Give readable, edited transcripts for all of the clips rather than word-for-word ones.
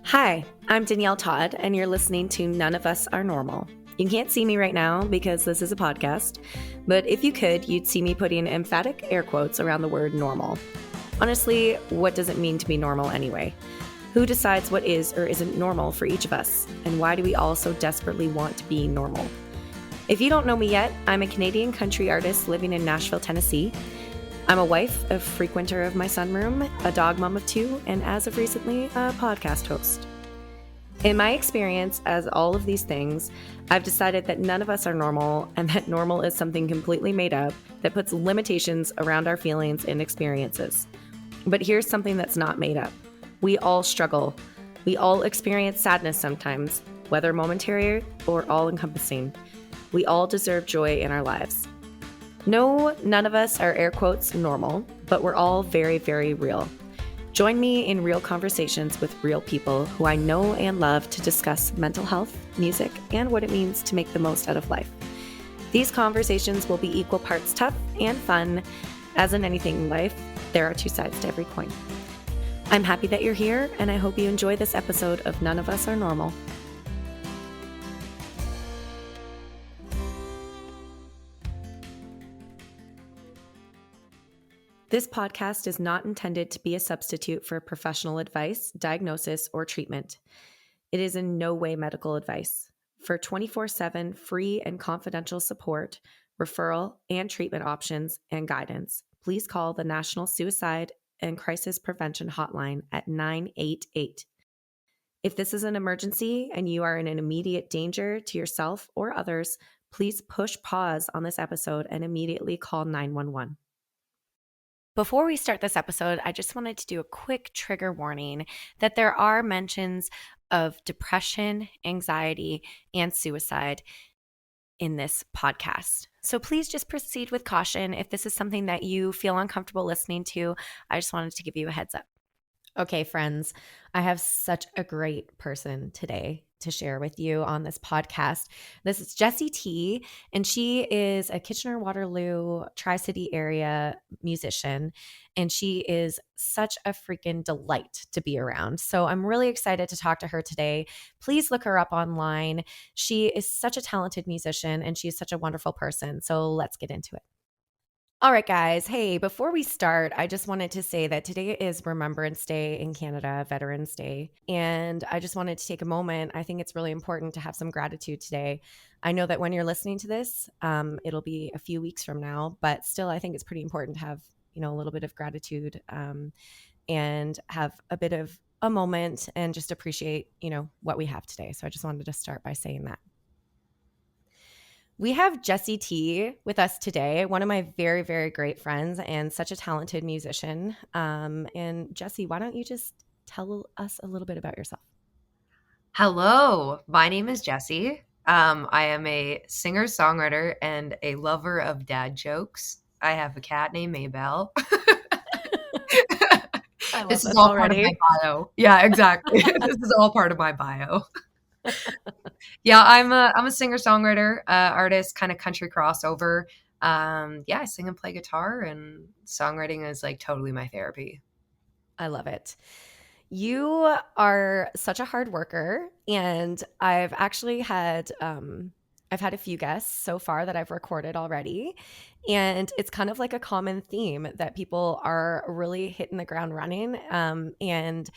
Hi, I'm Danielle Todd, and you're listening to None of Us Are Normal. You can't see me right now because this is a podcast, but if you could, you'd see me putting emphatic air quotes around the word normal. Honestly, what does it mean to be normal anyway? Who decides what is or isn't normal for each of us? And why do we all so desperately want to be normal? If you don't know me yet, I'm a Canadian country artist living in Nashville, Tennessee. I'm a wife, a frequenter of my sunroom, a dog mom of two, and as of recently, a podcast host. In my experience as all of these things, I've decided that none of us are normal and that normal is something completely made up that puts limitations around our feelings and experiences. But here's something that's not made up. We all struggle. We all experience sadness sometimes, whether momentary or all-encompassing. We all deserve joy in our lives. No, none of us are air quotes normal, but we're all very, very real. Join me in real conversations with real people who I know and love to discuss mental health, music, and what it means to make the most out of life. These conversations will be equal parts tough and fun. As in anything in life, there are two sides to every coin. I'm happy that you're here, and I hope you enjoy this episode of None of Us Are Normal. This podcast is not intended to be a substitute for professional advice, diagnosis, or treatment. It is in no way medical advice. For 24/7 free and confidential support, referral, and treatment options and guidance, please call the National Suicide and Crisis Prevention Hotline at 988. If this is an emergency and you are in an immediate danger to yourself or others, please push pause on this episode and immediately call 911. Before we start this episode, I just wanted to do a quick trigger warning that there are mentions of depression, anxiety, and suicide in this podcast. So please just proceed with caution. If this is something that you feel uncomfortable listening to, I just wanted to give you a heads up. Okay, friends, I have such a great person today to share with you on this podcast. This is Jessie T, and she is a Kitchener-Waterloo, Tri-City area musician, and she is such a freaking delight to be around. So I'm really excited to talk to her today. Please look her up online. She is such a talented musician, and she's such a wonderful person. So let's get into it. All right, guys. Hey, before we start, I just wanted to say that today is Remembrance Day in Canada, Veterans Day. And I just wanted to take a moment. I think it's really important to have some gratitude today. I know that when you're listening to this, it'll be a few weeks from now, but still, I think it's pretty important to have, a little bit of gratitude and have a bit of a moment and just appreciate, what we have today. So I just wanted to start by saying that. We have Jessie T with us today, one of my very, very great friends and such a talented musician. And Jessie, why don't you just tell us a little bit about yourself? Hello, my name is Jessie. I am a singer-songwriter and a lover of dad jokes. I have a cat named Maybelle. I love This is this all part of already. my bio. Yeah, exactly. This is all part of my bio. Yeah, I'm a singer-songwriter, artist, kind of country crossover. Yeah, I sing and play guitar, and songwriting is like totally my therapy. I love it. You are such a hard worker, and I've actually had I've had a few guests so far that I've recorded already, and it's kind of like a common theme that people are really hitting the ground running. And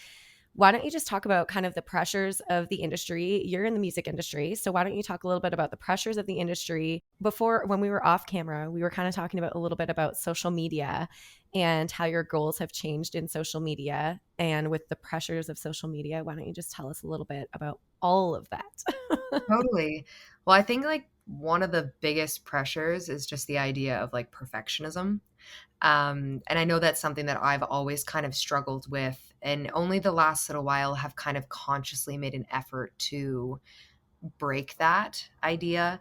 why don't you just talk about kind of the pressures of the industry? You're in the music industry, so why don't you talk a little bit about the pressures of the industry? Before, when we were off camera, we were kind of talking about a little bit about social media and how your goals have changed in social media and with the pressures of social media. Why don't you just tell us a little bit about all of that? Totally. Well, I think like one of the biggest pressures is just the idea of like perfectionism. And I know that's something that I've always kind of struggled with, and only the last little while have kind of consciously made an effort to break that idea,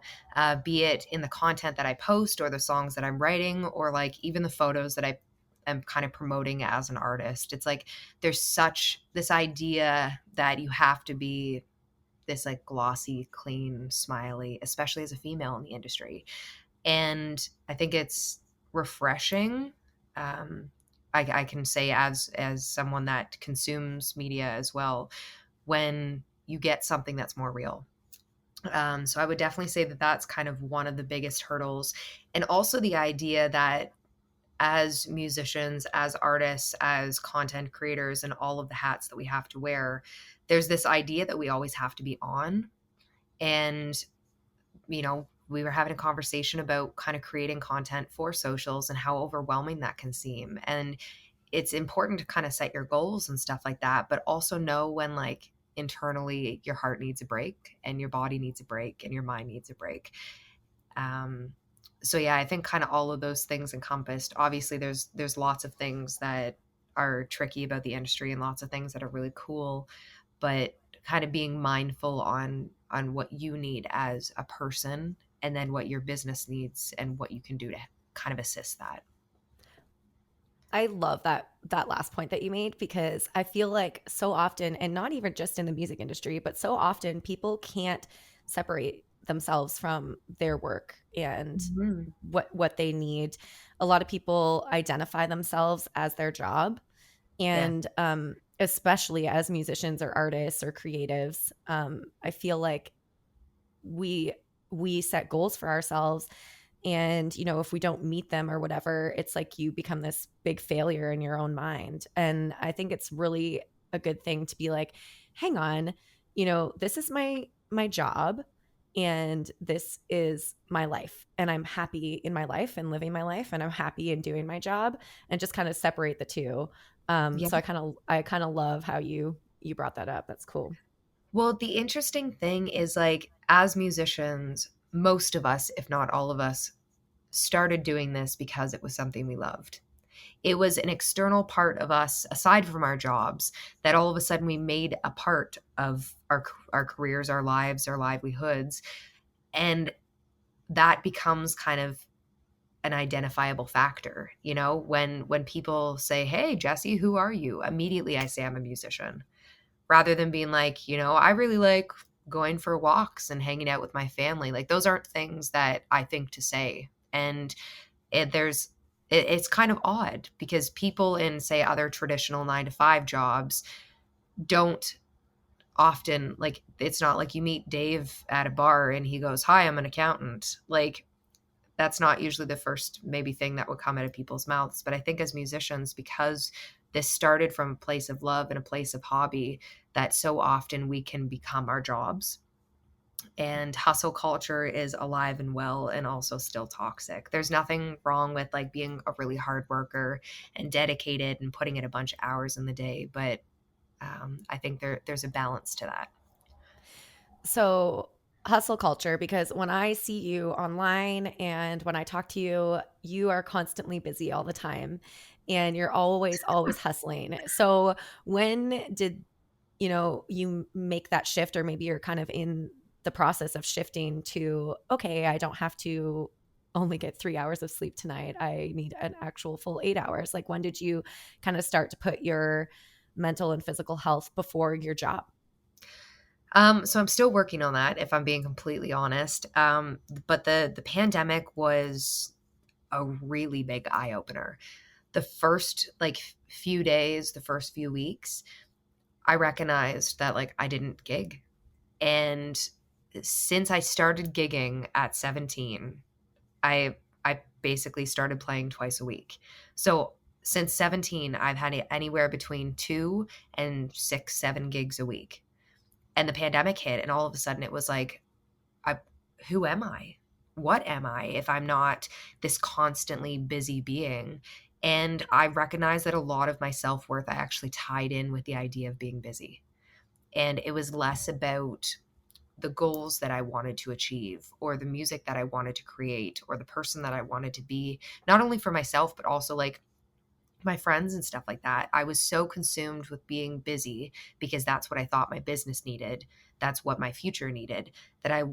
be it in the content that I post or the songs that I'm writing, or like even the photos that I am kind of promoting as an artist. It's like there's such this idea that you have to be this like glossy, clean, smiley, especially as a female in the industry. And I think it's refreshing. I can say as someone that consumes media as well, when you get something that's more real. So I would definitely say that that's kind of one of the biggest hurdles. And also the idea that as musicians, as artists, as content creators, and all of the hats that we have to wear, there's this idea that we always have to be on. And, we were having a conversation about kind of creating content for socials and how overwhelming that can seem. And it's important to kind of set your goals and stuff like that, but also know when, like, internally your heart needs a break and your body needs a break and your mind needs a break. Um, so yeah, I think kind of all of those things encompassed. Obviously, there's lots of things that are tricky about the industry and lots of things that are really cool, but kind of being mindful on what you need as a person, and then what your business needs and what you can do to kind of assist that. I love that last point that you made, because I feel like so often, and not even just in the music industry, but so often people can't separate themselves from their work and Mhm. what they need. A lot of people identify themselves as their job, Yeah. and especially as musicians or artists or creatives, I feel like we we set goals for ourselves, and if we don't meet them or whatever, it's like you become this big failure in your own mind. And I think it's really a good thing to be like, hang on, this is my job, and this is my life, and I'm happy in my life and living my life, and I'm happy in doing my job, and just kind of separate the two. Yeah. So I kind of love how you brought that up. That's cool. Well, the interesting thing is, like, as musicians, most of us, if not all of us, started doing this because it was something we loved. It was an external part of us aside from our jobs that all of a sudden we made a part of our careers, our lives, our livelihoods, and that becomes kind of an identifiable factor. When people say, "Hey, Jesse, who are you?" Immediately I say I'm a musician, rather than being like, I really like going for walks and hanging out with my family. Like, those aren't things that I think to say. And it's kind of odd because people in, say, other traditional 9 to 5 jobs don't often, like, it's not like you meet Dave at a bar and he goes, "Hi, I'm an accountant." Like, that's not usually the first maybe thing that would come out of people's mouths. But I think as musicians, because this started from a place of love and a place of hobby, that so often we can become our jobs. And hustle culture is alive and well and also still toxic. There's nothing wrong with, like, being a really hard worker and dedicated and putting in a bunch of hours in the day, but I think there's a balance to that. So, hustle culture, because when I see you online and when I talk to you, you are constantly busy all the time, and you're always hustling. So, when did you make that shift, or maybe you're kind of in the process of shifting to, okay, I don't have to only get 3 hours of sleep tonight. I need an actual full 8 hours. Like, when did you kind of start to put your mental and physical health before your job? So I'm still working on that, if I'm being completely honest. But the pandemic was a really big eye opener. The first, like, few days, the first few weeks, I recognized that, like, I didn't gig. And since I started gigging at 17, I basically started playing twice a week. So since 17, I've had anywhere between 2 and 6, 7 gigs a week. And the pandemic hit, and all of a sudden it was like, I who am I? What am I if I'm not this constantly busy being? And I recognized that a lot of my self-worth I actually tied in with the idea of being busy. And it was less about the goals that I wanted to achieve or the music that I wanted to create or the person that I wanted to be, not only for myself, but also, like, my friends and stuff like that. I was so consumed with being busy because that's what I thought my business needed. That's what my future needed, that I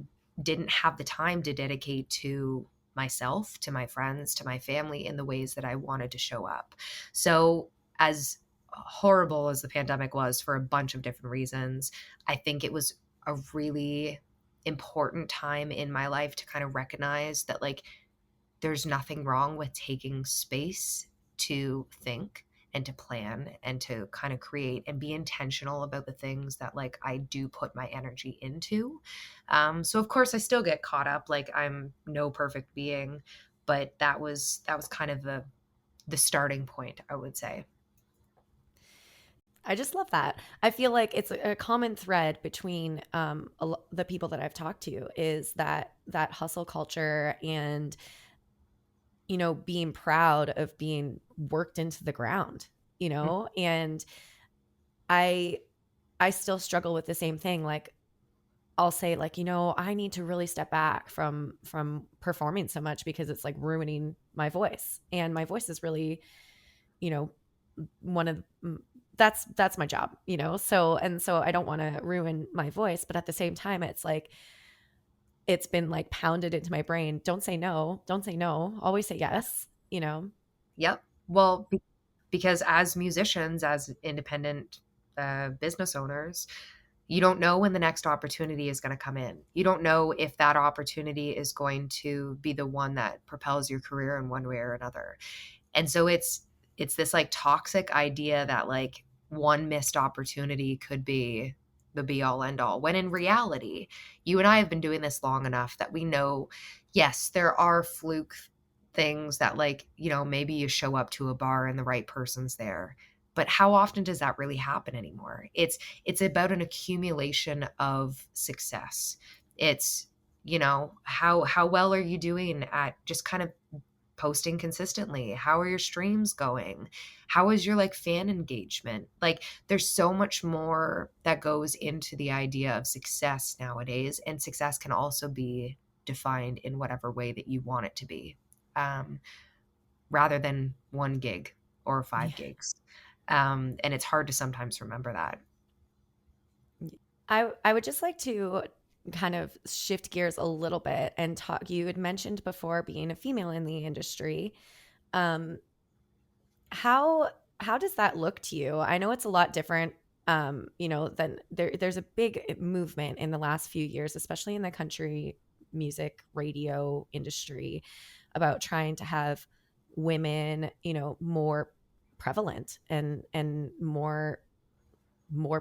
didn't have the time to dedicate to myself, to my friends, to my family in the ways that I wanted to show up. So, as horrible as the pandemic was for a bunch of different reasons, I think it was a really important time in my life to kind of recognize that, like, there's nothing wrong with taking space to think and to plan and to kind of create and be intentional about the things that like I do put my energy into. So of course I still get caught up. Like I'm no perfect being, but that was kind of the starting point, I would say. I just love that. I feel like it's a common thread between the people that I've talked to is that hustle culture and being proud of being worked into the ground, Mm. and I I still struggle with the same thing. Like I'll say like, I need to really step back from performing so much because it's like ruining my voice. And my voice is really, you know, one of that's my job, so I don't want to ruin my voice, but at the same time it's like it's been like pounded into my brain. Don't say no, don't say no, always say yes. Yep. Well, because as musicians, as independent business owners, you don't know when the next opportunity is going to come in. You don't know if that opportunity is going to be the one that propels your career in one way or another. And so it's this like toxic idea that like one missed opportunity could be the be all end all, when in reality you and I have been doing this long enough that we know, yes, there are fluke things that like, maybe you show up to a bar and the right person's there, but how often does that really happen anymore? It's about an accumulation of success. It's, how well are you doing at just kind of posting consistently? How are your streams going? How is your like fan engagement? Like there's so much more that goes into the idea of success nowadays, and success can also be defined in whatever way that you want it to be. Um, Rather than one gig or five Yeah. gigs. And it's hard to sometimes remember that. I would just like to kind of shift gears a little bit and talk. You had mentioned before being a female in the industry. Um, how how does that look to you? I know it's a lot different, than there's a big movement in the last few years, especially in the country music radio industry, about trying to have women, more prevalent and more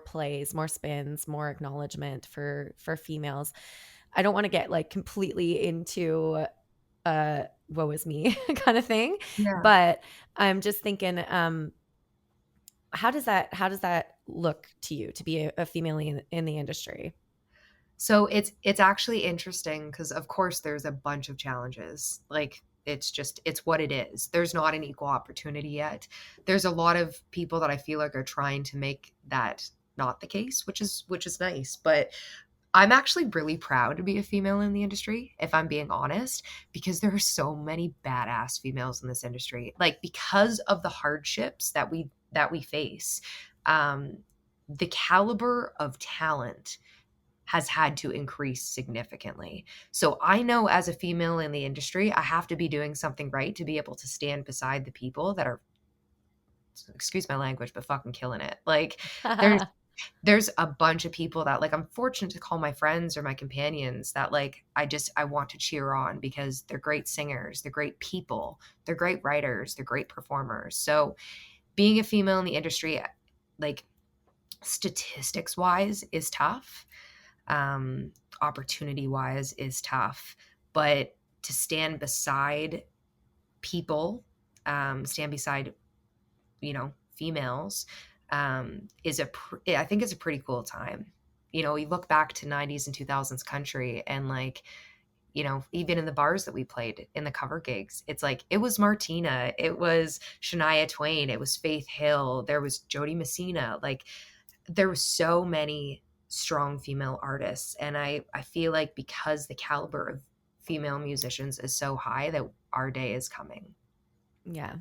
plays, more spins, more acknowledgement for females. I don't want to get like completely into woe is me kind of thing, Yeah. but I'm just thinking, how does that look to you to be a female in the industry? So it's actually interesting because of course there's a bunch of challenges. Like it's what it is. There's not an equal opportunity yet. There's a lot of people that I feel like are trying to make that not the case, which is nice. But I'm actually really proud to be a female in the industry, if I'm being honest, because there are so many badass females in this industry. Like because of the hardships that we face, um, the caliber of talent has had to increase significantly. So I know as a female in the industry, I have to be doing something right to be able to stand beside the people that are, excuse my language, but fucking killing it. Like there's there's a bunch of people that like I'm fortunate to call my friends or my companions that like I want to cheer on because they're great singers, they're great people, they're great writers, they're great performers. So being a female in the industry, like statistics wise is tough. Opportunity wise is tough, but to stand beside people, stand beside, females, I think it's a pretty cool time. You look back to 90s and 2000s country and like, even in the bars that we played in the cover gigs, it's like it was Martina, it was Shania Twain, it was Faith Hill, there was Jody Messina. Like there were so many strong female artists, and I feel like because the caliber of female musicians is so high that our day is coming. Yeah,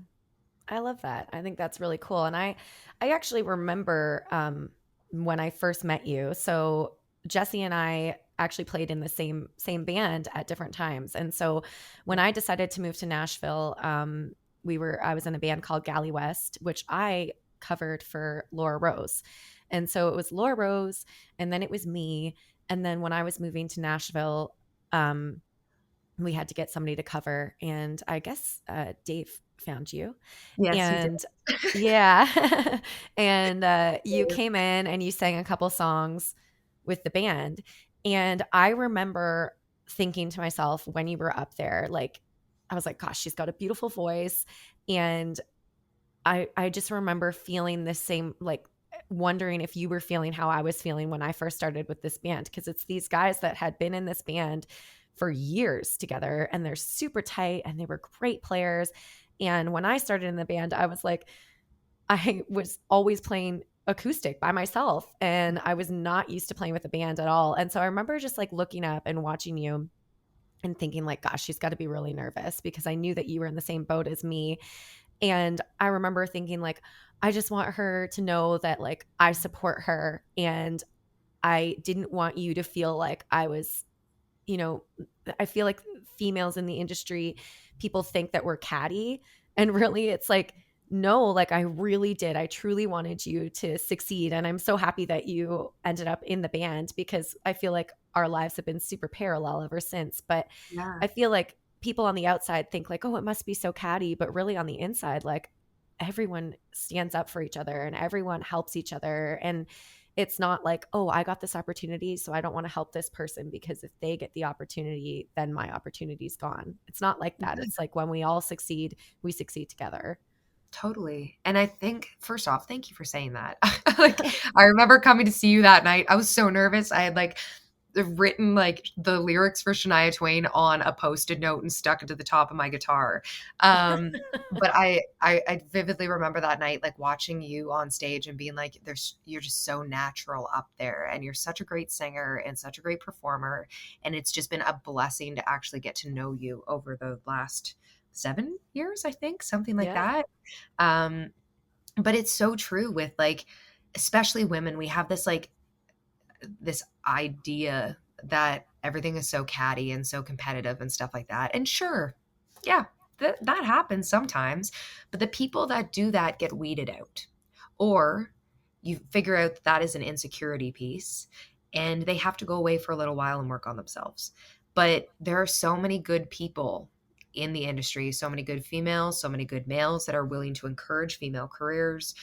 I love that. I think that's really cool. And I actually remember when I first met you. So Jessie and I actually played in the same band at different times. And so when I decided to move to Nashville, I was in a band called Galley West, which I covered for Laura Rose. And so it was Laura Rose, and then it was me. And then when I was moving to Nashville, we had to get somebody to cover, and I guess Dave found you. Yes, you did. And yeah. And you came in and you sang a couple songs with the band. And I remember thinking to myself when you were up there, like, I was like, gosh, she's got a beautiful voice. And I just remember feeling the same, like wondering if you were feeling how I was feeling when I first started with this band, because it's these guys that had been in this band for years together and they're super tight and they were great players. And when I started in the band, I was like, I was always playing acoustic by myself and I was not used to playing with a band at all. And so I remember just like looking up and watching you and thinking like, gosh, she's got to be really nervous, because I knew that you were in the same boat as me. And I remember thinking like, I just want her to know that like I support her, and I didn't want you to feel like I was, you know, I feel like females in the industry, people think that we're catty. And really, it's like, no, like I really did. I truly wanted you to succeed. And I'm so happy that you ended up in the band, because I feel like our lives have been super parallel ever since. But Yeah, I feel like people on the outside think like, oh, it must be so catty. But really on the inside, like everyone stands up for each other and everyone helps each other. And it's not like, oh, I got this opportunity, so I don't want to help this person, because if they get the opportunity, then my opportunity's gone. It's not like that. yeah, It's like when we all succeed, we succeed together. totally. And I think, first off, thank you for saying that. Like, I remember coming to see you that night. I was so nervous. I had like written like the lyrics for Shania Twain on a post-it note and stuck it to the top of my guitar. But I vividly remember that night, like watching you on stage and being like, you're just so natural up there, and you're such a great singer and such a great performer. And it's just been a blessing to actually get to know you over the last 7 years, I think, something like Yeah. that. Um, but it's so true with like, especially women, we have this idea that everything is so catty and so competitive and stuff like that. And sure, yeah, that happens sometimes. But the people that do that get weeded out. Or you figure out that that is an insecurity piece and they have to go away for a little while and work on themselves. But there are so many good people in the industry, so many good females, so many good males that are willing to encourage female careers.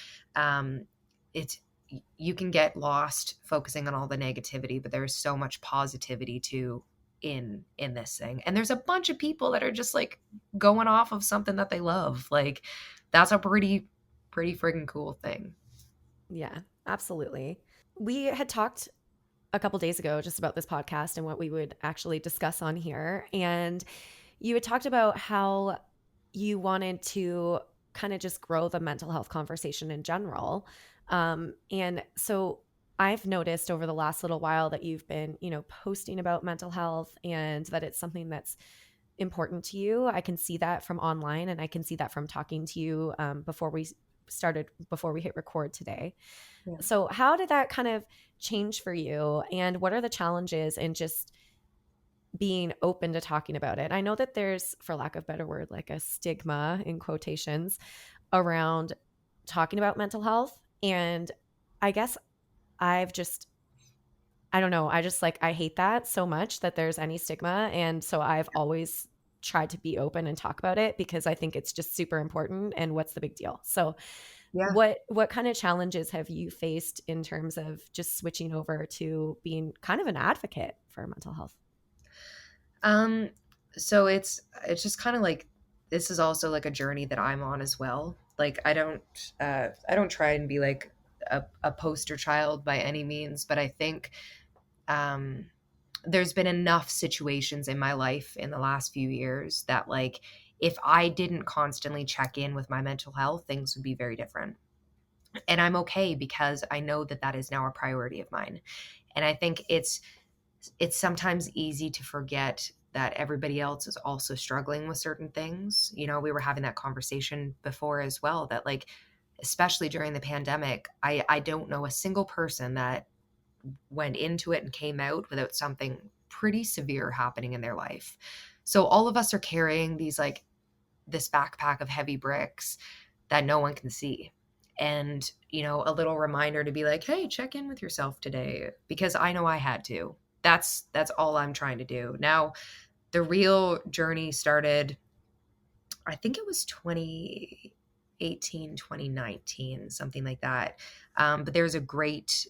It's You can get lost focusing on all the negativity, but there's so much positivity too in this thing. And there's a bunch of people that are just like going off of something that they love. Like, that's a pretty friggin' cool thing. Yeah, absolutely. We had talked a couple days ago just about this podcast and what we would actually discuss on here. And you had talked about how you wanted to kind of just grow the mental health conversation in general. And so I've noticed over the last little while that you've been, posting about mental health and that it's something that's important to you. I can see that from online, and I can see that from talking to you before we hit record today. Yeah. So, how did that kind of change for you? And what are the challenges in just being open to talking about it? I know that there's, for lack of a better word, like a stigma in quotations around talking about mental health. And I guess I've just, I don't know, I just like, I hate that so much that there's any stigma. And so I've always tried to be open and talk about it, because I think it's just super important. And what's the big deal? So, Yeah. what kind of challenges have you faced in terms of just switching over to being kind of an advocate for mental health? Um, so it's just kind of like, this is also like a journey that I'm on as well. Like, I don't try and be like a poster child by any means, but I think um there's been enough situations in my life in the last few years that, like, if I didn't constantly check in with my mental health, things would be very different. And I'm okay, because I know that that is now a priority of mine. And I think it's sometimes easy to forget that everybody else is also struggling with certain things. We were having that conversation before as well, that like, especially during the pandemic, I don't know a single person that went into it and came out without something pretty severe happening in their life. So all of us are carrying this backpack of heavy bricks that no one can see. And, a little reminder to be like, hey, check in with yourself today, because I know I had to. That's all I'm trying to do. Now, the real journey started I think it was 2018, 2019, something like that. But there's a great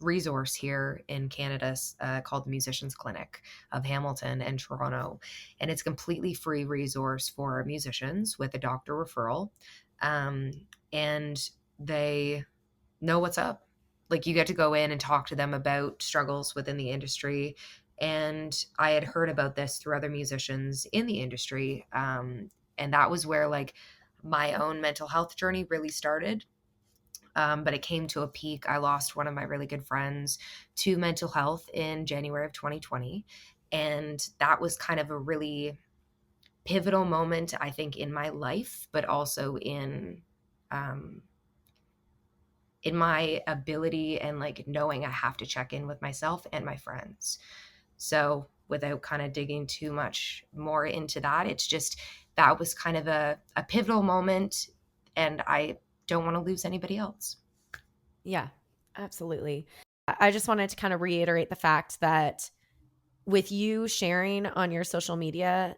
resource here in Canada called the Musicians Clinic of Hamilton and Toronto. And it's a completely free resource for musicians with a doctor referral. Um, and they know what's up. Like, you get to go in and talk to them about struggles within the industry. And I had heard about this through other musicians in the industry. And that was where like my own mental health journey really started. But it came to a peak. I lost one of my really good friends to mental health in January of 2020. And that was kind of a really pivotal moment, I think, in my life, but also um, in my ability and like knowing I have to check in with myself and my friends. So without kind of digging too much more into that, it's just that was kind of a pivotal moment, and I don't want to lose anybody else. Yeah, absolutely. I just wanted to kind of reiterate the fact that with you sharing on your social media,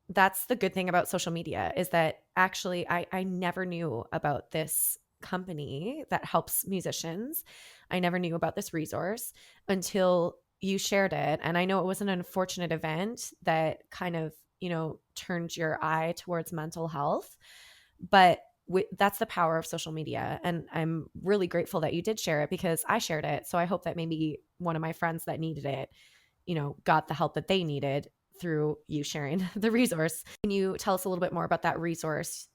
that's the good thing about social media is that actually I never knew about this company that helps musicians. I never knew about this resource until you shared it. And I know it was an unfortunate event that kind of, turned your eye towards mental health. But that's the power of social media. And I'm really grateful that you did share it because I shared it. So I hope that maybe one of my friends that needed it, got the help that they needed through you sharing the resource. Can you tell us a little bit more about that resource?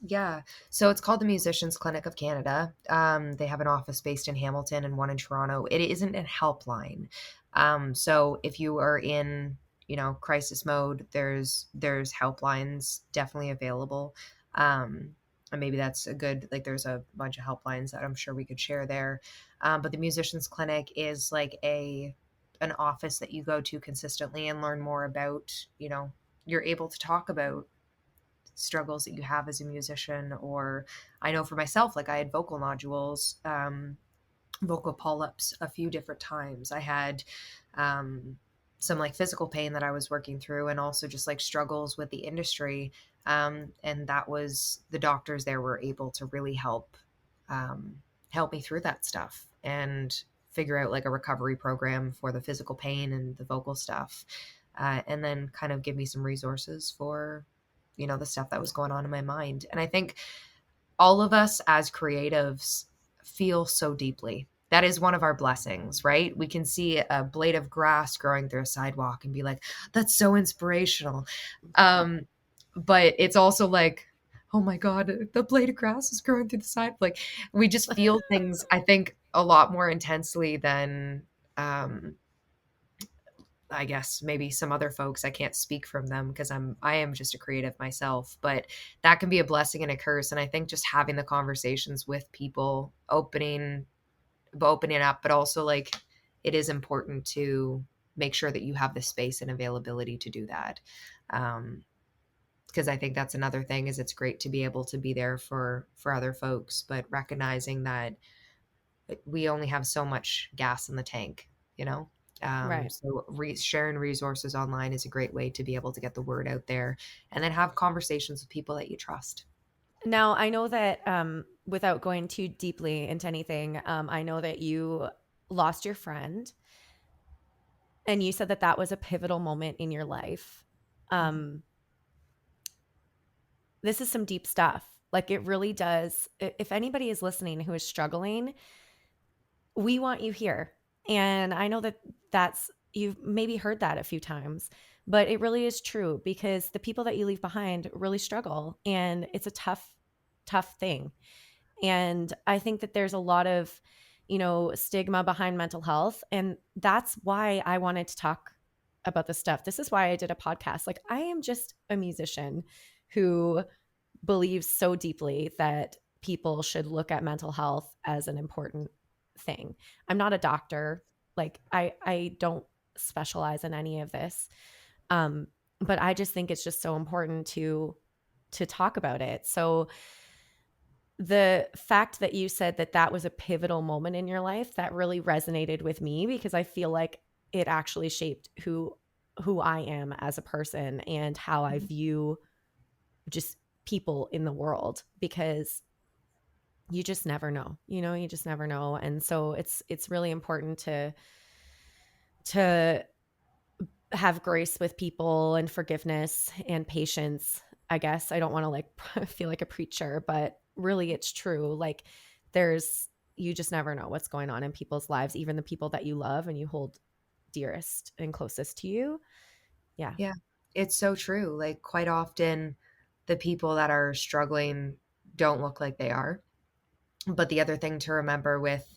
Yeah. So it's called the Musicians Clinic of Canada. They have an office based in Hamilton and one in Toronto. It isn't a helpline. So if you are in, crisis mode, there's helplines definitely available. And maybe that's a good, like, there's a bunch of helplines that I'm sure we could share there. But the Musicians Clinic is like an office that you go to consistently and learn more about, you're able to talk about struggles that you have as a musician. Or I know for myself, like, I had vocal nodules, vocal polyps a few different times. I had some like physical pain that I was working through, and also just like struggles with the industry. And that was, the doctors there were able to really um, help me through that stuff and figure out like a recovery program for the physical pain and the vocal stuff. And then kind of give me some resources for, the stuff that was going on in my mind. And I think all of us as creatives feel so deeply. That is one of our blessings, right? We can see a blade of grass growing through a sidewalk and be like, that's so inspirational. Um, but it's also like, oh my God, the blade of grass is growing through the side. Like, we just feel things, I think, a lot more intensely than um, I guess maybe some other folks. I can't speak from them because I am just a creative myself, but that can be a blessing and a curse. And I think just having the conversations with people, opening up, but also like, it is important to make sure that you have the space and availability to do that. Because I think that's another thing, is it's great to be able to be there for other folks, but recognizing that we only have so much gas in the tank, you know? Right. So sharing resources online is a great way to be able to get the word out there, and then have conversations with people that you trust. Now, I know that without going too deeply into anything, I know that you lost your friend and you said that that was a pivotal moment in your life. Mhm. Um, this is some deep stuff. Like, it really does. If anybody is listening who is struggling, we want you here. And I know that you've maybe heard that a few times, but it really is true because the people that you leave behind really struggle and it's a tough thing. And I think that there's a lot of, stigma behind mental health. And that's why I wanted to talk about this stuff. This is why I did a podcast. Like, I am just a musician who believes so deeply that people should look at mental health as an important thing. I'm not a doctor. Like, I don't specialize in any of this. But I just think it's just so important to talk about it. So the fact that you said that that was a pivotal moment in your life, that really resonated with me because I feel like it actually shaped who I am as a person and how I Mhm. view just people in the world, because you just never know, you just never know. And so it's really important to have grace with people and forgiveness and patience. I guess I don't want to like feel like a preacher, but really it's true. Like there's you just never know what's going on in people's lives, even the people that you love and you hold dearest and closest to you. Yeah. Yeah, it's so true. Like, quite often, the people that are struggling don't look like they are. But the other thing to remember with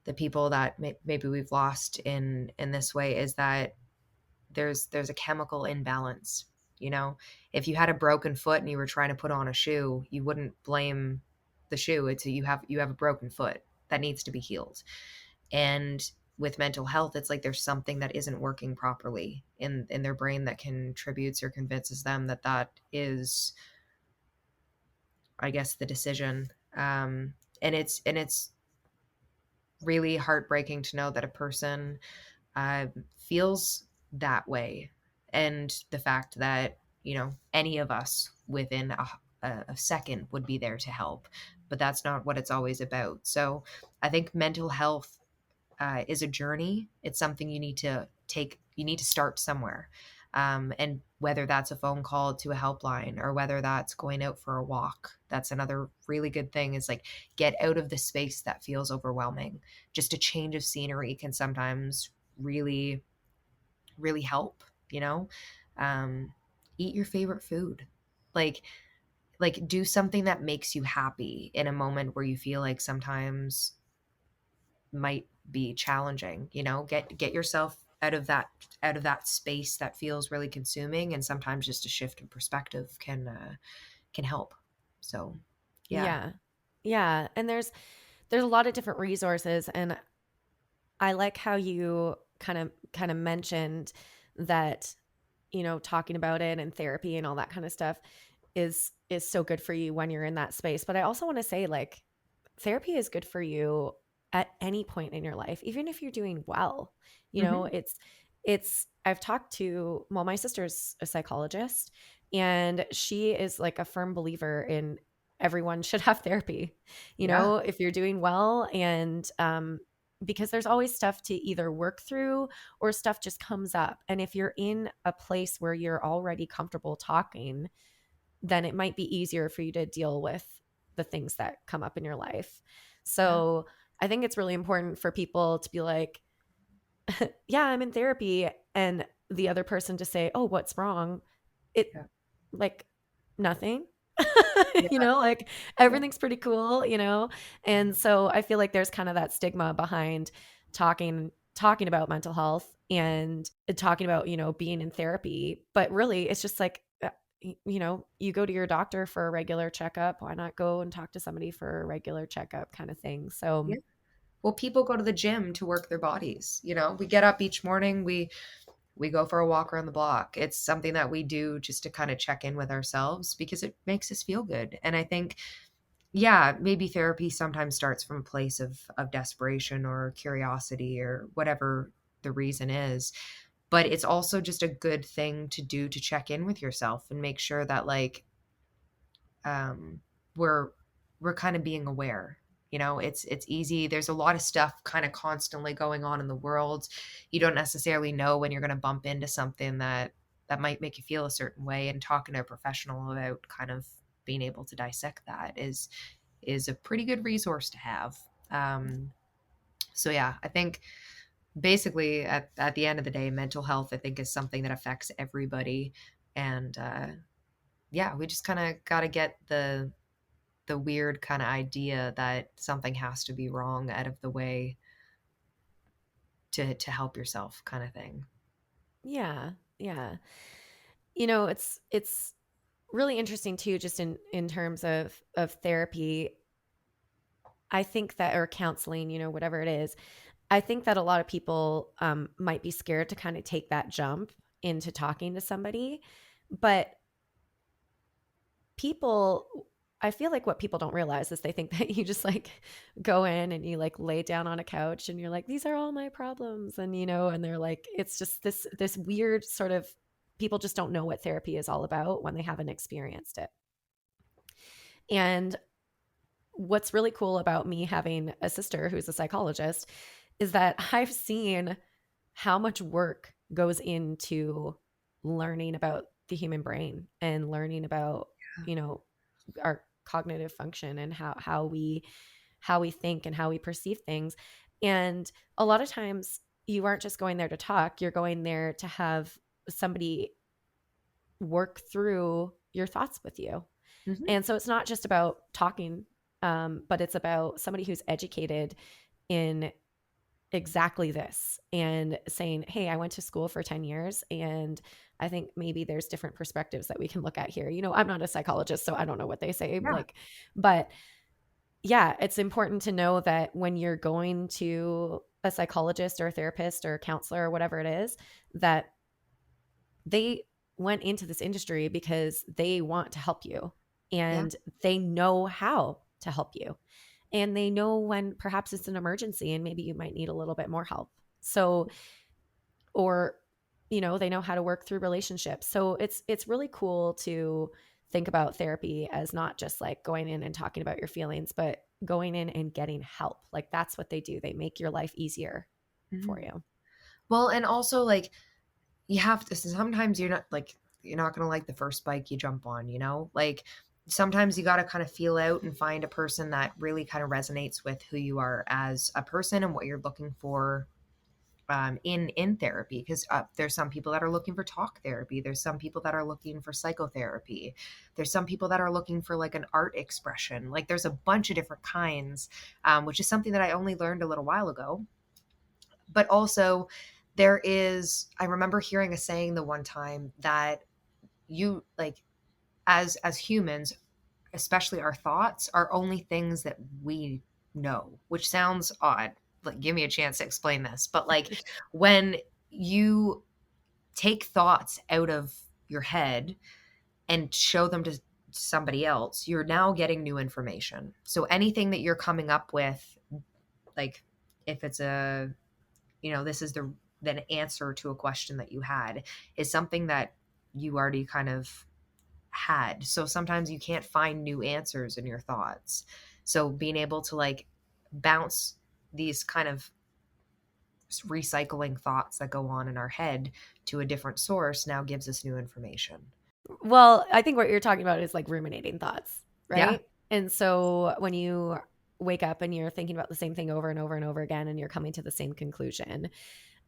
the people that maybe we've lost in this way is that there's a chemical imbalance. You know, if you had a broken foot and you were trying to put on a shoe, you wouldn't blame the shoe. It's you have a broken foot that needs to be healed. And with mental health, it's like there's something that isn't working properly in their brain that contributes or convinces them that that is, I guess, the decision. And it's really heartbreaking to know that a person feels that way, and the fact that any of us within a second would be there to help, but that's not what it's always about. So I think mental health is a journey. It's something you need to take. You need to start somewhere, and whether that's a phone call to a helpline or whether that's going out for a walk. That's another really good thing. Is like, get out of the space that feels overwhelming. Just a change of scenery can sometimes really, really help. You know, um, eat your favorite food. Like do something that makes you happy in a moment where you feel like sometimes might be challenging. Get yourself out of that space that feels really consuming, and sometimes just a shift in perspective can help. So yeah. Yeah. Yeah. And there's a lot of different resources, and I like how you kind of mentioned that, talking about it and therapy and all that kind of stuff is so good for you when you're in that space. But I also want to say, like, therapy is good for you at any point in your life, even if you're doing well. Hmm. It's I've talked to, well, my sister's a psychologist, and she is like a firm believer in everyone should have therapy, Yeah. if you're doing well. And because there's always stuff to either work through or stuff just comes up. And if you're in a place where you're already comfortable talking, then it might be easier for you to deal with the things that come up in your life. Yeah. So I think it's really important for people to be like, yeah, I'm in therapy. And the other person to say, oh, what's wrong? It, Yeah. like, nothing. Yeah. Like Yeah. everything's pretty cool. And so I feel like there's kind of that stigma behind talking about mental health and talking about, being in therapy. But really, it's just like, you go to your doctor for a regular checkup. Why not go and talk to somebody for a regular checkup kind of thing? So, Yeah. Well, people go to the gym to work their bodies. We get up each morning, we go for a walk around the block. It's something that we do just to kind of check in with ourselves because it makes us feel good. And I think, yeah, maybe therapy sometimes starts from a place of desperation or curiosity or whatever the reason is. But it's also just a good thing to do to check in with yourself and make sure that, like, um, we're we're kind of being aware. It's easy. There's a lot of stuff kind of constantly going on in the world. You don't necessarily know when you're going to bump into something that might make you feel a certain way. And talking to a professional about kind of being able to dissect that is a pretty good resource to have. So yeah, I think basically at the end of the day, mental health, I think, is something that affects everybody. And yeah, we just kind of got to get the weird kind of idea that something has to be wrong out of the way to help yourself, kind of thing. yeah. Yeah. It's really interesting too, just in terms of therapy. I think that, or counseling, whatever it is, I think that a lot of people might be scared to kind of take that jump into talking to somebody. But people I feel like what people don't realize is they think that you just like go in and you like lay down on a couch and you're like, these are all my problems. And, and they're like, it's just this weird sort of, people just don't know what therapy is all about when they haven't experienced it. And what's really cool about me having a sister who's a psychologist is that I've seen how much work goes into learning about the human brain and learning about, you know, our cognitive function and how we think and how we perceive things. And a lot of times you aren't just going there to talk, you're going there to have somebody work through your thoughts with you. Hmm. And so it's not just about talking, but it's about somebody who's educated in exactly this and saying, hey, I went to school for 10 years and I think maybe there's different perspectives that we can look at here. I'm not a psychologist, so I don't know what they say. Yeah. But yeah, it's important to know that when you're going to a psychologist or a therapist or a counselor or whatever it is, that they went into this industry because they want to help you Yeah. and they know how to help you. And they know when perhaps it's an emergency and maybe you might need a little bit more help. So, or, they know how to work through relationships. So it's really cool to think about therapy as not just like going in and talking about your feelings, but going in and getting help. Like that's what they do. They make your life easier Hmm. for you. Well, and also like you have to, sometimes you're not going to like the first bike you jump on, like sometimes you got to kind of feel out and find a person that really kind of resonates with who you are as a person and what you're looking for in therapy. Because there's some people that are looking for talk therapy, there's some people that are looking for psychotherapy, there's some people that are looking for like an art expression. Like there's a bunch of different kinds, which is something that I only learned a little while ago. But also I remember hearing a saying the one time that you like, as humans, especially our thoughts are only things that we know, which sounds odd. Like give me a chance to explain this. But like when you take thoughts out of your head and show them to somebody else, you're now getting new information. So anything that you're coming up with, like if it's this is the answer to a question that you had, is something that you already kind of had. So sometimes you can't find new answers in your thoughts. So being able to like bounce these kind of recycling thoughts that go on in our head to a different source now gives us new information. Well, I think what you're talking about is like ruminating thoughts, Yeah. right? And so when you wake up and you're thinking about the same thing over and over and over again and you're coming to the same conclusion,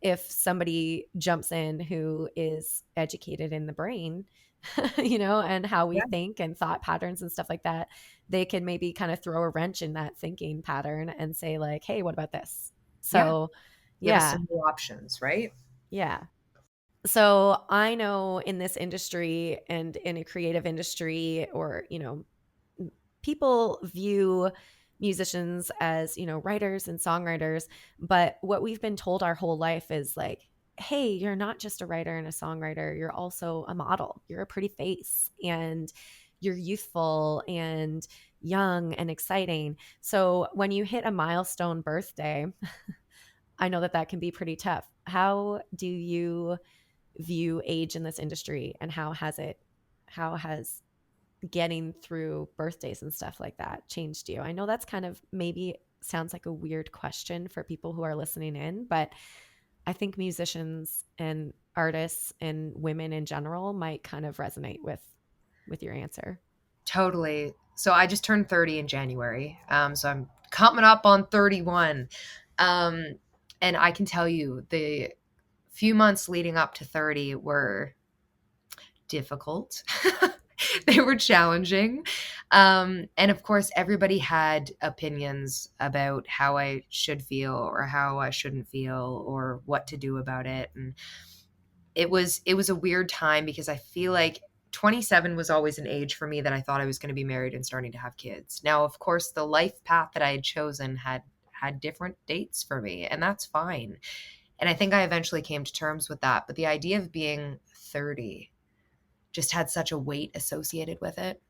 if somebody jumps in who is educated in the brain, and how we Yeah. think and thought patterns and stuff like that, they can maybe kind of throw a wrench in that thinking pattern and say like, hey, what about this? Yeah. So, Give us yeah, some new options, right? yeah. So I know in this industry and in a creative industry, or, people view musicians as, writers and songwriters. But what we've been told our whole life is like, hey, you're not just a writer and a songwriter. You're also a model. You're a pretty face and you're youthful and young and exciting. So when you hit a milestone birthday, I know that that can be pretty tough. How do you view age in this industry and how has getting through birthdays and stuff like that changed you? I know that's kind of maybe sounds like a weird question for people who are listening in, but I think musicians and artists and women in general might kind of resonate with your answer. Totally. So I just turned 30 in January. So I'm coming up on 31. Um, and I can tell you the few months leading up to 30 were difficult. They were challenging. And of course, everybody had opinions about how I should feel or how I shouldn't feel or what to do about it. And it was a weird time because I feel like 27 was always an age for me that I thought I was going to be married and starting to have kids. Now, of course, the life path that I had chosen had different dates for me, and that's fine. And I think I eventually came to terms with that. But the idea of being 30 just had such a weight associated with it.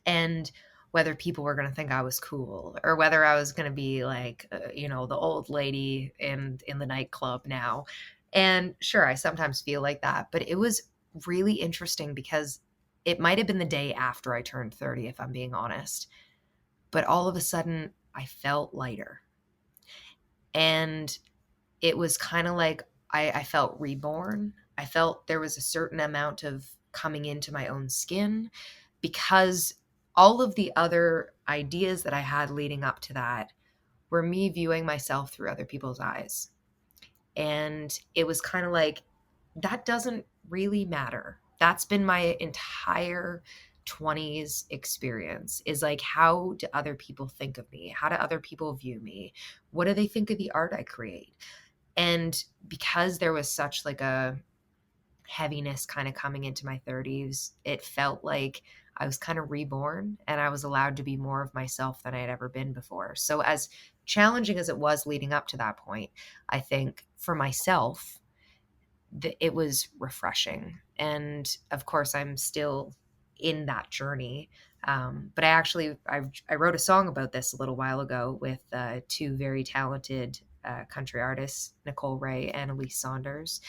And whether people were going to think I was cool or whether I was going to be like, the old lady in the nightclub now. And sure, I sometimes feel like that, but it was really interesting because it might have been the day after I turned 30, if I'm being honest. But all of a sudden, I felt lighter. And it was kind of like I felt reborn. I felt there was a certain amount of coming into my own skin because all of the other ideas that I had leading up to that were me viewing myself through other people's eyes. And it was kind of like, that doesn't really matter. That's been my entire 20s experience, is like, how do other people think of me? How do other people view me? What do they think of the art I create? And because there was such like a heaviness kind of coming into my 30s, it felt like I was kind of reborn and I was allowed to be more of myself than I had ever been before. So, as challenging as it was leading up to that point, I think for myself, it was refreshing. And of course, I'm still in that journey. But I wrote a song about this a little while ago with two very talented country artists, Nicole Ray and Elise Saunders.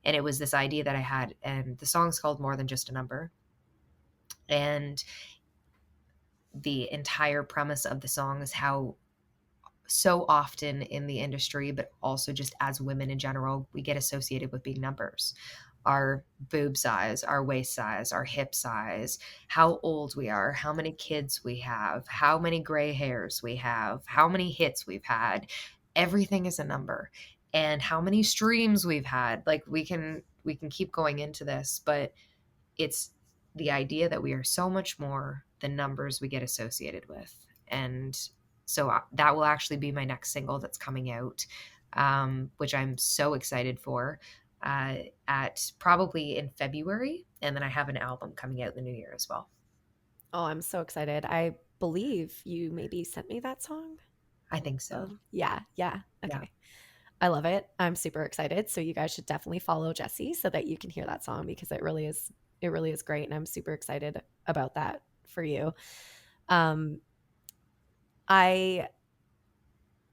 And it was this idea that I had, and the song's called More Than Just a Number. And the entire premise of the song is how so often in the industry, but also just as women in general, we get associated with being numbers. Our boob size, our waist size, our hip size, how old we are, how many kids we have, how many gray hairs we have, how many hits we've had. Everything is a number. And how many streams we've had. Like we can keep going into this, but it's the idea that we are so much more than numbers we get associated with. And so that will actually be my next single that's coming out, which I'm so excited for, at probably in February. And then I have an album coming out in the new year as well. Oh, I'm so excited. I believe you maybe sent me that song. I think so. Oh, yeah, yeah. Yeah. Okay. I love it. I'm super excited. So you guys should definitely follow Jessie so that you can hear that song because it really is great and I'm super excited about that for you. Um I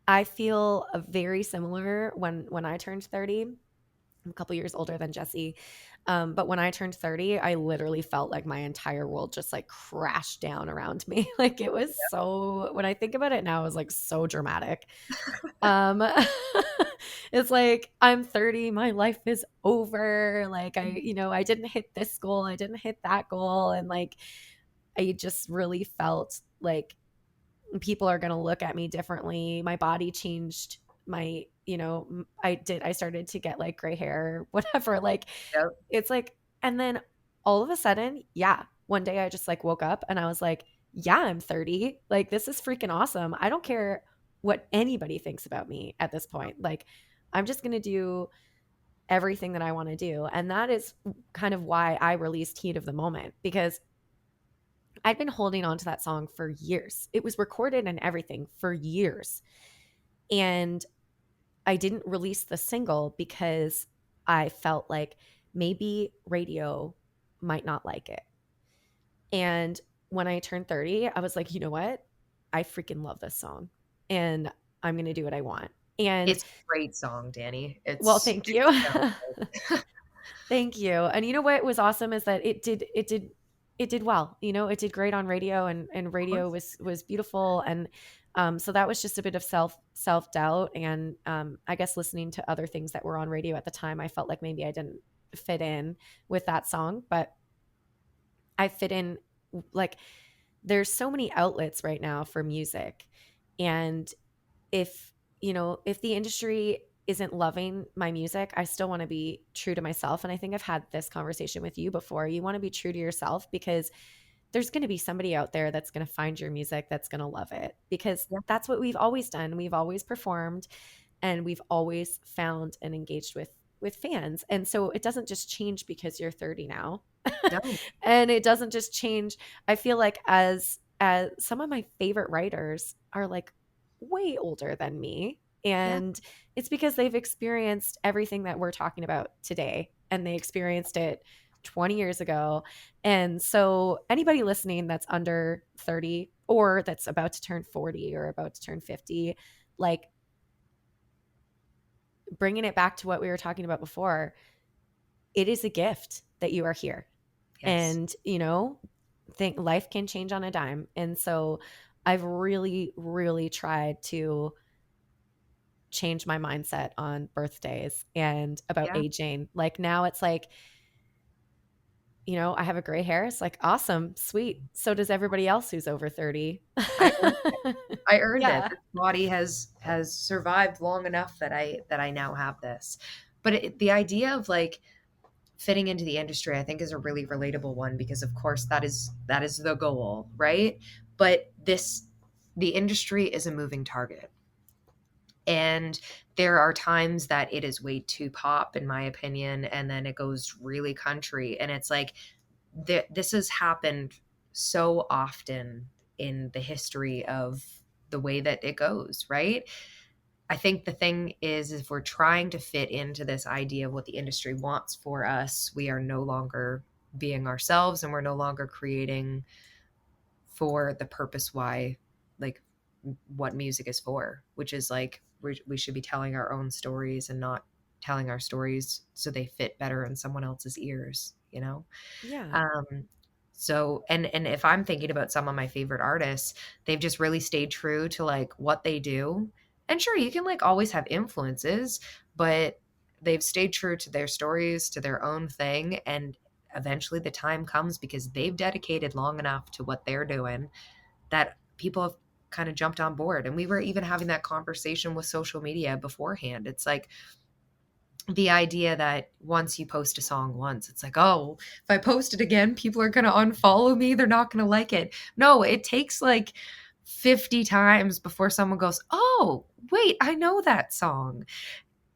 I feel very similar when I turned 30. I'm a couple years older than Jessie. But when I turned 30, I literally felt like my entire world just like crashed down around me. Like it was so, when I think about it now, it was like so dramatic. Um, it's like I'm 30, my life is over. Like I didn't hit this goal, I didn't hit that goal. And like I just really felt like people are going to look at me differently. My body changed. I started to get like gray hair, whatever. Like, Yep. it's like, and then all of a sudden, yeah, one day I just like woke up and I was like, yeah, I'm 30. Like, this is freaking awesome. I don't care what anybody thinks about me at this point. Like, I'm just going to do everything that I want to do. And that is kind of why I released Heat of the Moment because I'd been holding on to that song for years. It was recorded and everything for years. And I didn't release the single because I felt like maybe radio might not like it. And when I turned 30, I was like, you know what? I freaking love this song and I'm going to do what I want. And It's a great song, Danny. well, It's thank you. so good. Thank you. And you know what was awesome is that it did well. It did great on radio and Of radio course. was beautiful. And so that was just a bit of self-doubt. And I guess listening to other things that were on radio at the time, I felt like maybe I didn't fit in with that song, but I fit in. Like, there's so many outlets right now for music. And if if the industry isn't loving my music, I still want to be true to myself. And I think I've had this conversation with you before. You want to be true to yourself because there's going to be somebody out there that's going to find your music that's going to love it because Yeah. that's what we've always done. We've always performed and we've always found and engaged with fans. And so it doesn't just change because you're 30 now. No. And it doesn't just change. I feel like as some of my favorite writers are like way older than me, Yeah. and it's because they've experienced everything that we're talking about today and they experienced it 20 years ago. And so anybody listening that's under 30 or that's about to turn 40 or about to turn 50, like bringing it back to what we were talking about before, it is a gift that you are here. Yes. And, you know, think life can change on a dime. And so I've really, really tried to change my mindset on birthdays and about Yeah. aging. Like now it's like, you know, I have a gray hair. It's like, awesome, sweet. So does everybody else who's over 30. I earned it. I earned it. Yeah. This body has survived long enough that I now have this. But the idea of like fitting into the industry, I think, is a really relatable one because, of course, that is the goal, right? But the industry is a moving target. And there are times that it is way too pop, in my opinion, and then it goes really country. And it's like this has happened so often in the history of the way that it goes, right? I think the thing is, if we're trying to fit into this idea of what the industry wants for us, we are no longer being ourselves and we're no longer creating for the purpose why, like, what music is for, which is like we should be telling our own stories and not telling our stories so they fit better in someone else's ears, you know? Yeah. Um, so and if I'm thinking about some of my favorite artists, they've just really stayed true to like what they do. And sure, you can like always have influences, but they've stayed true to their stories, to their own thing, and eventually the time comes because they've dedicated long enough to what they're doing that people have kind of jumped on board. And we were even having that conversation with social media beforehand. It's like the idea that once you post a song once, it's like, oh, if I post it again, people are going to unfollow me. They're not going to like it. No, it takes like 50 times before someone goes, oh, wait, I know that song.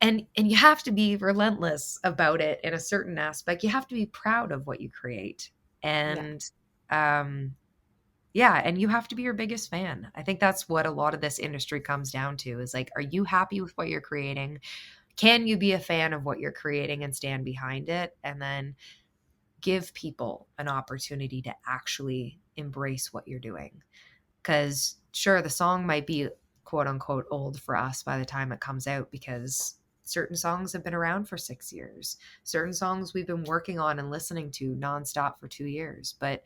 And you have to be relentless about it in a certain aspect. You have to be proud of what you create. Yeah. And yeah, and you have to be your biggest fan. I think that's what a lot of this industry comes down to is like, are you happy with what you're creating? Can you be a fan of what you're creating and stand behind it? And then give people an opportunity to actually embrace what you're doing. Because sure, the song might be quote unquote old for us by the time it comes out because certain songs have been around for 6 years. Certain songs we've been working on and listening to nonstop for 2 years. But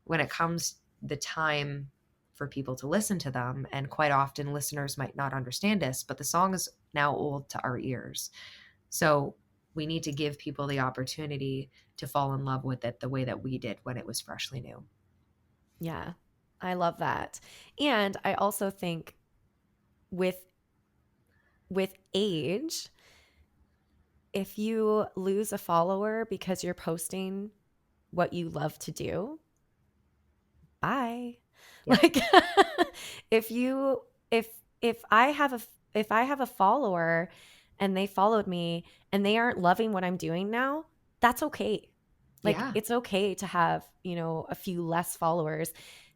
when it comes the time for people to listen to them, and quite often listeners might not understand us, but the song is now old to our ears. So we need to give people the opportunity to fall in love with it the way that we did when it was freshly new. Yeah. I love that. And I also think with age, if you lose a follower because you're posting what you love to do, bye. Yeah. Like if you if if I have a if I have a follower and they followed me and they aren't loving what I'm doing now, that's okay. Like Yeah. it's okay to have, you know, a few less followers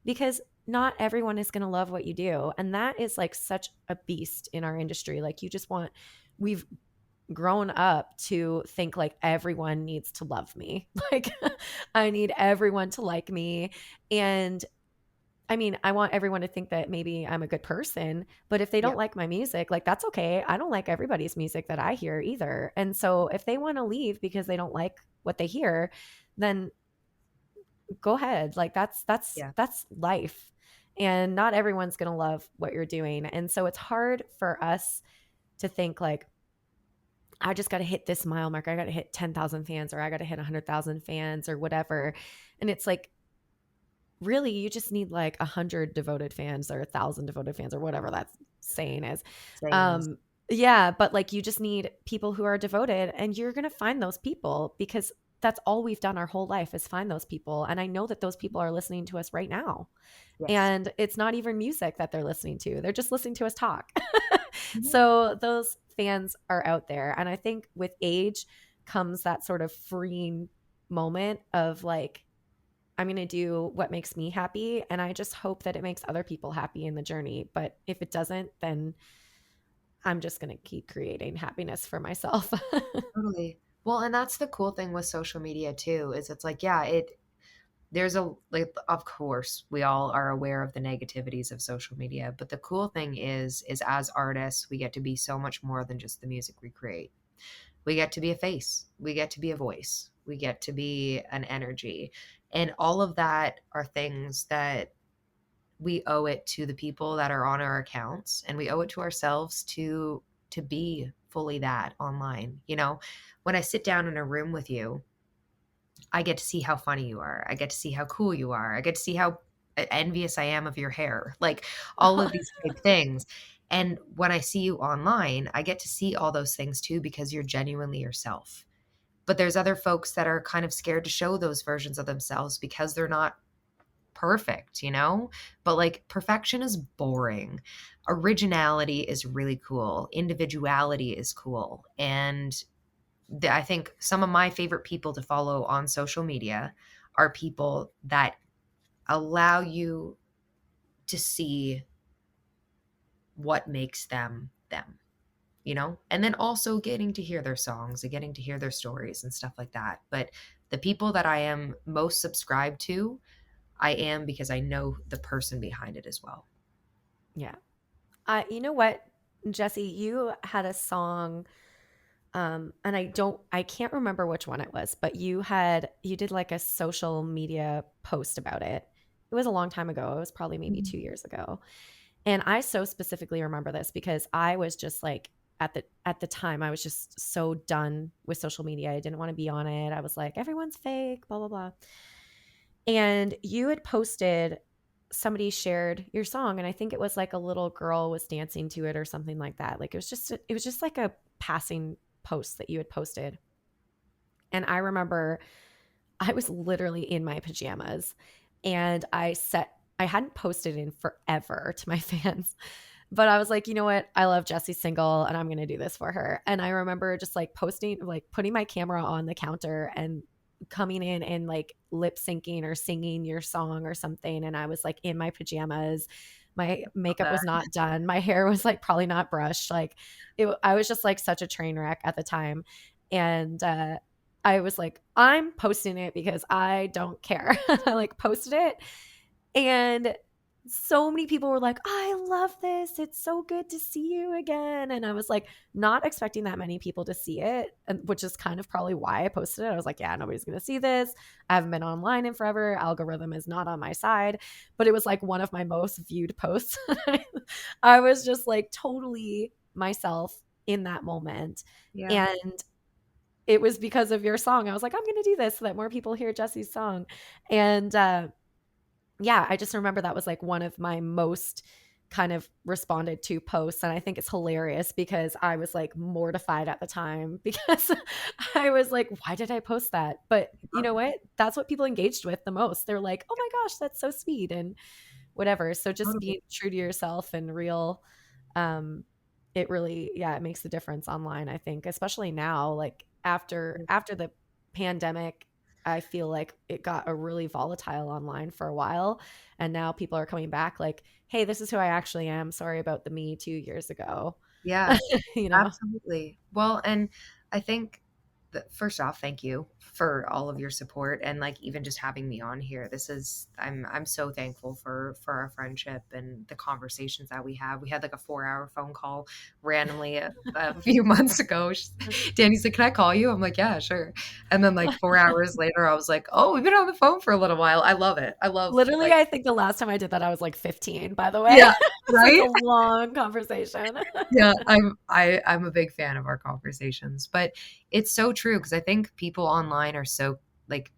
because not everyone is going to love what you do. And that is like such a beast in our industry. Like you just want we've grown up to think like everyone needs to love me. Like I need everyone to like me. And I mean, I want everyone to think that maybe I'm a good person, but if they don't Yep. like my music, like that's okay. I don't like everybody's music that I hear either. And so if they want to leave because they don't like what they hear, then go ahead. Like Yeah. that's life. And not everyone's going to love what you're doing. And so it's hard for us to think like I just got to hit this mile mark. I got to hit 10,000 fans or I got to hit 100,000 fans or whatever. And it's like really you just need like 100 devoted fans or 1,000 devoted fans or whatever that saying is. Saying is, um yeah, but like you just need people who are devoted and you're going to find those people because that's all we've done our whole life is find those people. And I know that those people are listening to us right now, yes. and it's not even music that they're listening to, they're just listening to us talk. Mhm. So those fans are out there, and I think with age comes that sort of freeing moment of like I'm going to do what makes me happy. And I just hope that it makes other people happy in the journey. But if it doesn't, then I'm just going to keep creating happiness for myself. Totally. Well, and that's the cool thing with social media too, is it's like, yeah, there's a like, of course we all are aware of the negativities of social media, but the cool thing is as artists, we get to be so much more than just the music we create. We get to be a face, we get to be a voice, we get to be an energy. And all of that are things that we owe it to the people that are on our accounts, and we owe it to ourselves to be fully that online. When I sit down in a room with you, I get to see how funny you are. I get to see how cool you are. I get to see how envious I am of your hair. Like all of these type things. And when I see you online, I get to see all those things too because you're genuinely yourself. But there's other folks that are kind of scared to show those versions of themselves because they're not perfect. But like perfection is boring. Originality is really cool. Individuality is cool. And I think some of my favorite people to follow on social media are people that allow you to see what makes them them. And then also getting to hear their songs and getting to hear their stories and stuff like that. But the people that I am most subscribed to, I am because I know the person behind it as well. Yeah. You know what, Jesse, you had a song, and I can't remember which one it was, but you did like a social media post about it. It was a long time ago. It was probably maybe Mhm. 2 years ago. And I so specifically remember this because I was just like, at the time, I was just so done with social media. I didn't want to be on it. I was like, everyone's fake, blah, blah, blah. And you had posted, somebody shared your song, and I think it was like a little girl was dancing to it or something like that. Like it was just like a passing post that you had posted. And I remember I was literally in my pajamas, and I hadn't posted in forever to my fans. But I was like, you know what? I love Jesse's single and I'm going to do this for her. And I remember just like posting, like putting my camera on the counter and coming in and like lip syncing or singing your song or something. And I was like in my pajamas. My makeup was not done. My hair was like probably not brushed. I was just like such a train wreck at the time. And, I was like, I'm posting it because I don't care. I like posted it, and so many people were like, I love this. It's so good to see you again. And I was like, not expecting that many people to see it, which is kind of probably why I posted it. I was like, yeah, nobody's going to see this. I haven't been online in forever. Algorithm is not on my side. But it was like one of my most viewed posts. I was just like totally myself in that moment. Yeah. And it was because of your song. I was like, I'm going to do this so that more people hear Jesse's song. And, yeah, I just remember that was like one of my most kind of responded to posts. And I think it's hilarious because I was like mortified at the time because I was like, why did I post that? But you know what? That's what people engaged with the most. They're like, oh my gosh, that's so sweet and whatever. So just Totally. being true to yourself and real, um, it really, yeah, it makes a difference online, I think, especially now, like after the pandemic. I feel like it got a really volatile online for a while, and now people are coming back like, hey, this is who I actually am. Sorry about the me 2 years ago. Yeah. you know Absolutely. Well, and I think that first off, thank you for all of your support and like even just having me on here. I'm so thankful for our friendship and the conversations that we have. We had like a 4-hour phone call randomly a few months ago. Danny's like, "Can I call you?" I'm like, "Yeah, sure." And then like 4 hours later, I was like, "Oh, we've been on the phone for a little while." I love it. I love Literally, like, I think the last time I did that I was like 15, by the way. yeah, It's like a right? long conversation. Yeah, I'm a big fan of our conversations, but it's so true because I think people online are so like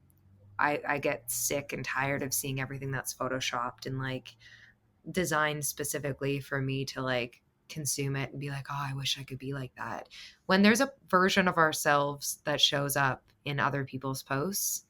I get sick and tired of seeing everything that's photoshopped and like designed specifically for me to like consume it and be like, oh, I wish I could be like that. When there's a version of ourselves that shows up in other people's posts,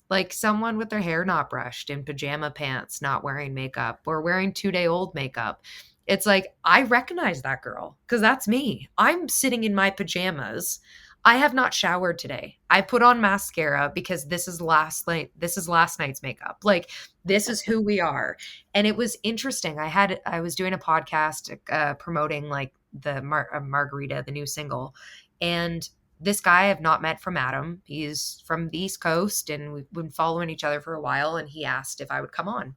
like someone with their hair not brushed, in pajama pants, not wearing makeup, or wearing 2-day old makeup. It's like, I recognize that girl because that's me. I'm sitting in my pajamas. I have not showered today. I put on mascara because this is last night's makeup. Like this is who we are. And it was interesting. I was doing a podcast promoting like the Margarita, the new single, and this guy I've not met from Adam. He's from the East Coast and we've been following each other for a while. And he asked if I would come on.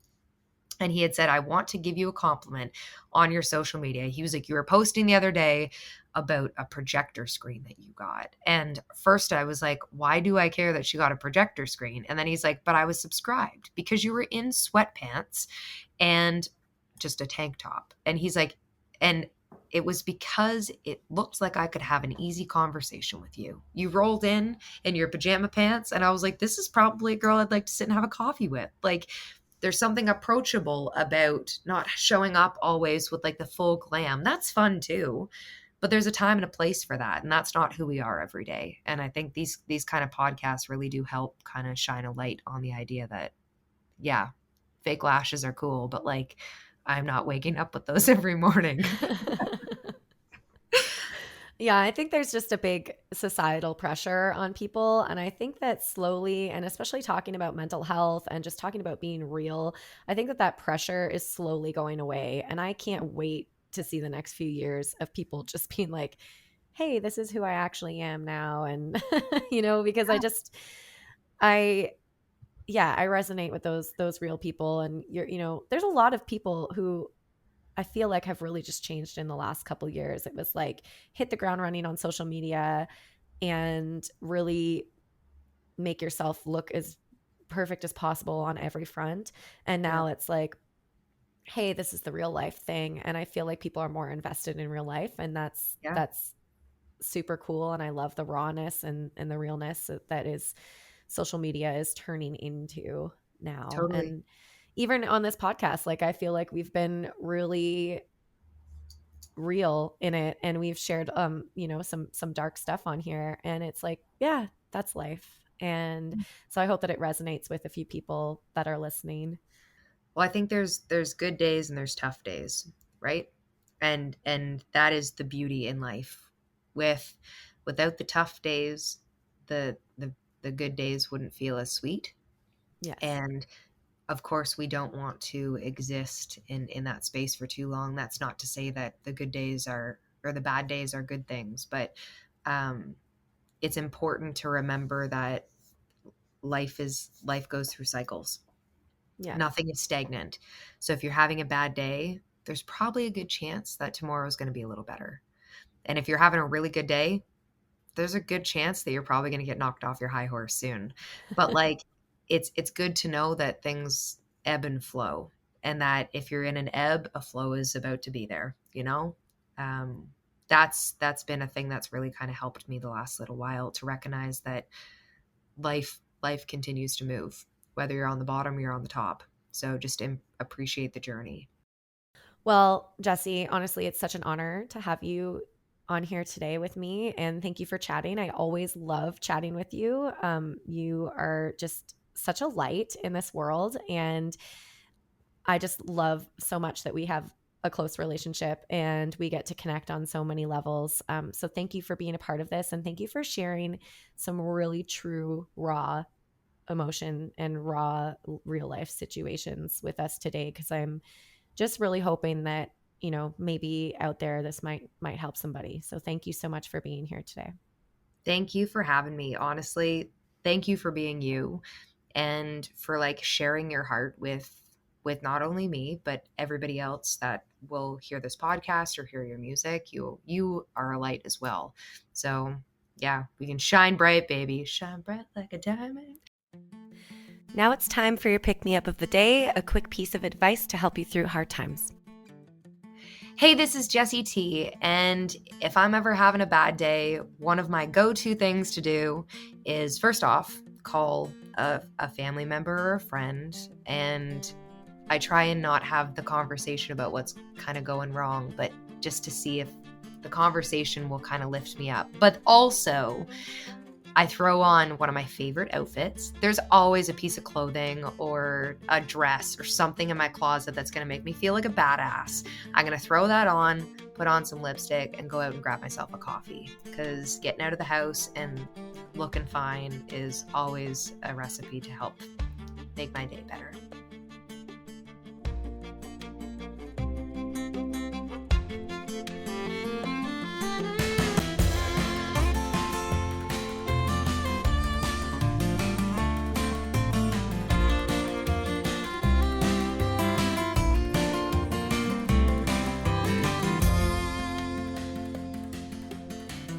And he had said, I want to give you a compliment on your social media. He was like, you were posting the other day about a projector screen that you got. And first I was like, why do I care that she got a projector screen? And then he's like, but I was subscribed because you were in sweatpants and just a tank top. And he's like, and it was because it looked like I could have an easy conversation with you. You rolled in your pajama pants. And I was like, this is probably a girl I'd like to sit and have a coffee with. Like, there's something approachable about not showing up always with like the full glam. That's fun too. But there's a time and a place for that. And that's not who we are every day. And I think these kind of podcasts really do help kind of shine a light on the idea that, yeah, fake lashes are cool, but like I'm not waking up with those every morning. Yeah, I think there's just a big societal pressure on people. And I think that slowly, and especially talking about mental health and just talking about being real, I think that that pressure is slowly going away. And I can't wait to see the next few years of people just being like, hey, this is who I actually am now. And, because I, yeah, I resonate with those real people. And there's a lot of people who I feel like have really just changed in the last couple years. It was like hit the ground running on social media and really make yourself look as perfect as possible on every front. And Yeah, now it's like, hey, this is the real life thing. And I feel like people are more invested in real life. And yeah, that's super cool. And I love the rawness and the realness that is social media is turning into now. totally. And even on this podcast, like I feel like we've been really real in it and we've shared some dark stuff on here and it's like, yeah, that's life. And so I hope that it resonates with a few people that are listening. Well, I think there's good days and there's tough days, right? And that is the beauty in life. Without the tough days, the good days wouldn't feel as sweet. Yes. And of course, we don't want to exist in that space for too long. That's not to say that the good days are or the bad days are good things, but um, it's important to remember that life goes through cycles. Yes. Nothing is stagnant. So if you're having a bad day, there's probably a good chance that tomorrow is going to be a little better. And if you're having a really good day, there's a good chance that you're probably going to get knocked off your high horse soon. But like it's good to know that things ebb and flow and that if you're in an ebb, a flow is about to be there, you know? Um that's been a thing that's really kind of helped me the last little while to recognize that life continues to move, whether you're on the bottom or you're on the top. So just appreciate the journey. Well, Jessie, honestly, it's such an honor to have you on here today with me. And thank you for chatting. I always love chatting with you. You are just such a light in this world. And I just love so much that we have a close relationship and we get to connect on so many levels. So thank you for being a part of this. And thank you for sharing some really true, raw emotion and raw real life situations with us today. Because I'm just really hoping that maybe out there this might help somebody. So thank you so much for being here today. Thank you for having me. Honestly, thank you for being you and for like sharing your heart with not only me but everybody else that will hear this podcast or hear your music. You are a light as well. So, yeah, we can shine bright, baby. Shine bright like a diamond. Now it's time for your pick me up of the day, a quick piece of advice to help you through hard times. Hey, this is Jessie T, and if I'm ever having a bad day, one of my go-to things to do is first off, call a family member or a friend, and I try and not have the conversation about what's kind of going wrong, but just to see if the conversation will kind of lift me up. But also, I throw on one of my favorite outfits. There's always a piece of clothing or a dress or something in my closet that's going to make me feel like a badass. I'm going to throw that on, put on some lipstick, and go out and grab myself a coffee. Because getting out of the house and looking fine is always a recipe to help make my day better.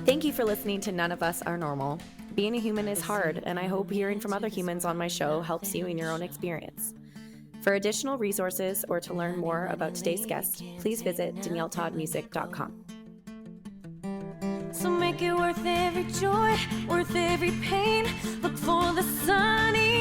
Thank you for listening to None of Us Are Normal. Being a human is hard, and I hope hearing from other humans on my show helps you in your own experience. For additional resources or to learn more about today's guest, please visit danielletoddmusic.com. So make it worth every joy, worth every pain. Look for the sunny